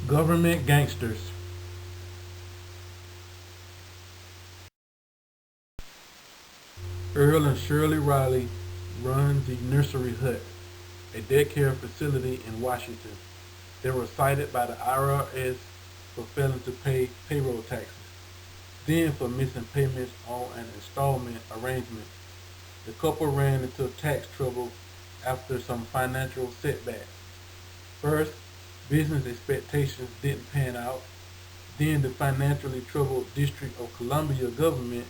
Government gangsters. Earl and Shirley Riley run the Nursery Hut, a daycare facility in Washington. They were cited by the IRS for failing to pay payroll taxes, then for missing payments on an installment arrangement. The couple ran into tax trouble after some financial setbacks. First, business expectations didn't pan out. Then the financially troubled District of Columbia government,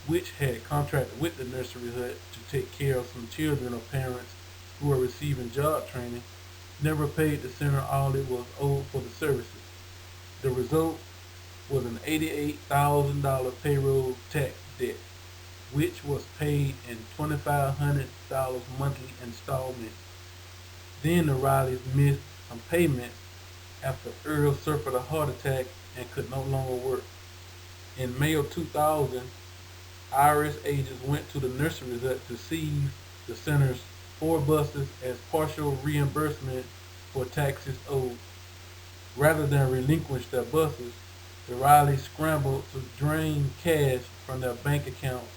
which had contracted with the nursery hut to take care of some children of parents who were receiving job training, never paid the center all it was owed for the services. The result was an $88,000 payroll tax debt, which was paid in $2,500 monthly installments. Then the Rileys missed some payments after Earl suffered a heart attack and could no longer work. In May of 2000, IRS agents went to the nursery hut to seize the center's 4 buses as partial reimbursement for taxes owed. Rather than relinquish their buses, the Rileys scrambled to drain cash from their bank accounts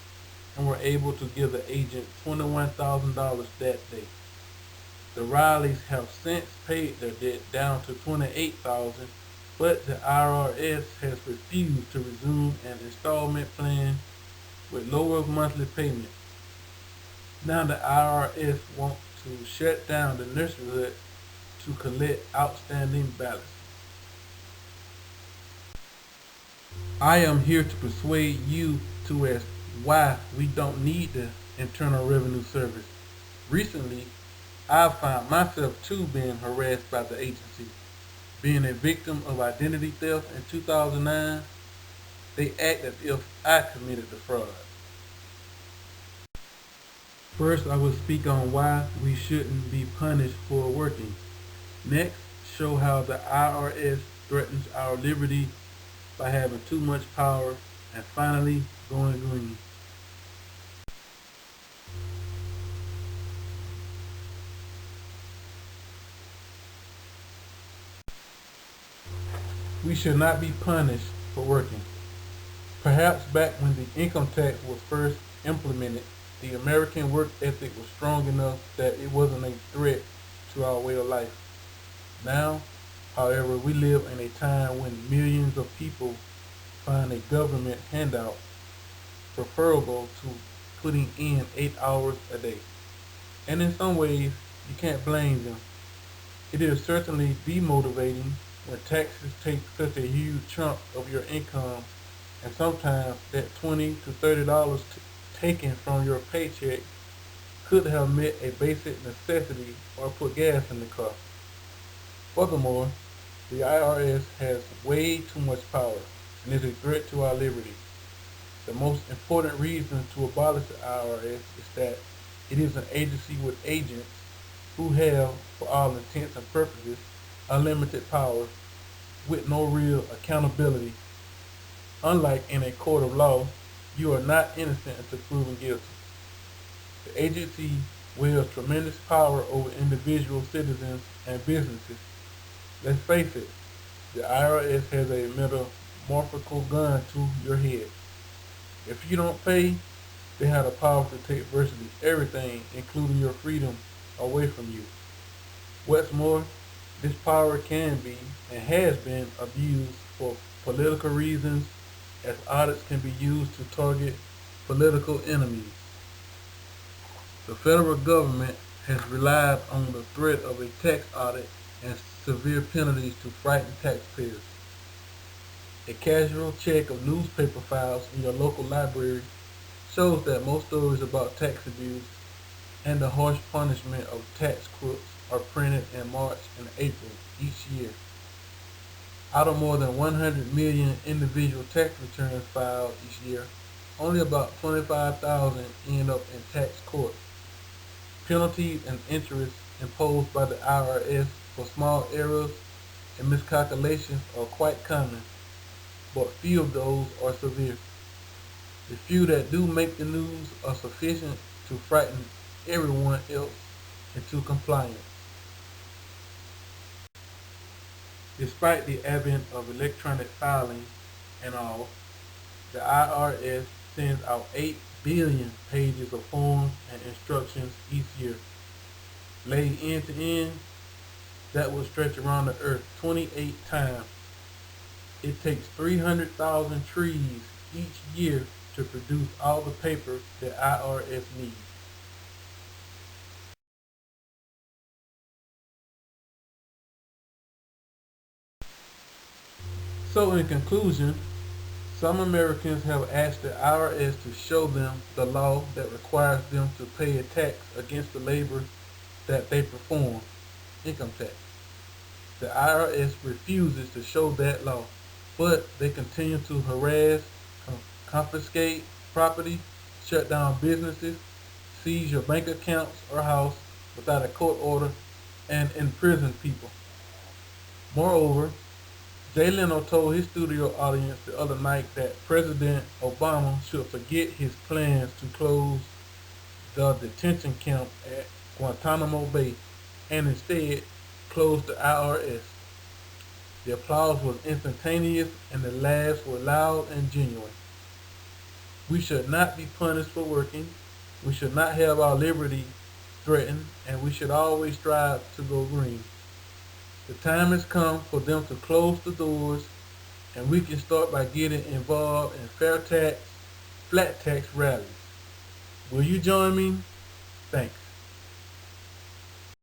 and were able to give the agent $21,000 that day. The Rileys have since paid their debt down to $28,000, but the IRS has refused to resume an installment plan with lower monthly payments. Now the IRS wants to shut down the nursery hut to collect outstanding balances. I am here to persuade you to ask why we don't need the Internal Revenue Service. Recently, I've found myself too being harassed by the agency. Being a victim of identity theft in 2009, they act as if I committed the fraud. First, I will speak on why we shouldn't be punished for working. Next, show how the IRS threatens our liberty by having too much power. And finally, going green. We should not be punished for working. Perhaps back when the income tax was first implemented, the American work ethic was strong enough that it wasn't a threat to our way of life. Now, however, we live in a time when millions of people find a government handout preferable to putting in 8 hours a day. And in some ways, you can't blame them. It is certainly demotivating when taxes take such a huge chunk of your income, and sometimes that $20 to $30 taken from your paycheck could have met a basic necessity or put gas in the car. Furthermore, the IRS has way too much power and is a threat to our liberty. The most important reason to abolish the IRS is that it is an agency with agents who have, for all intents and purposes, unlimited power with no real accountability. Unlike in a court of law, you are not innocent until proven guilty. The agency wields tremendous power over individual citizens and businesses. Let's face it, the IRS has a metamorphical gun to your head. If you don't pay, they have the power to take virtually everything, including your freedom, away from you. What's more, this power can be and has been abused for political reasons, as audits can be used to target political enemies. The federal government has relied on the threat of a tax audit and severe penalties to frighten taxpayers. A casual check of newspaper files in your local library shows that most stories about tax abuse and the harsh punishment of tax crooks are printed in March and April each year. Out of more than 100 million individual tax returns filed each year, only about 25,000 end up in tax court. Penalties and interest imposed by the IRS for small errors and miscalculations are quite common, but few of those are severe. The few that do make the news are sufficient to frighten everyone else into compliance. Despite the advent of electronic filing and all, the IRS sends out 8 billion pages of forms and instructions each year. Laid end to end, that will stretch around the earth 28 times. It takes 300,000 trees each year to produce all the paper the IRS needs. So in conclusion, some Americans have asked the IRS to show them the law that requires them to pay a tax against the labor that they perform, income tax. The IRS refuses to show that law, but they continue to harass, confiscate property, shut down businesses, seize your bank accounts or house without a court order, and imprison people. Moreover, Jay Leno told his studio audience the other night that President Obama should forget his plans to close the detention camp at Guantanamo Bay and instead close the IRS. The applause was instantaneous and the laughs were loud and genuine. We should not be punished for working. We should not have our liberty threatened, and we should always strive to go green. The time has come for them to close the doors, and we can start by getting involved in fair tax, flat tax rallies. Will you join me? Thanks.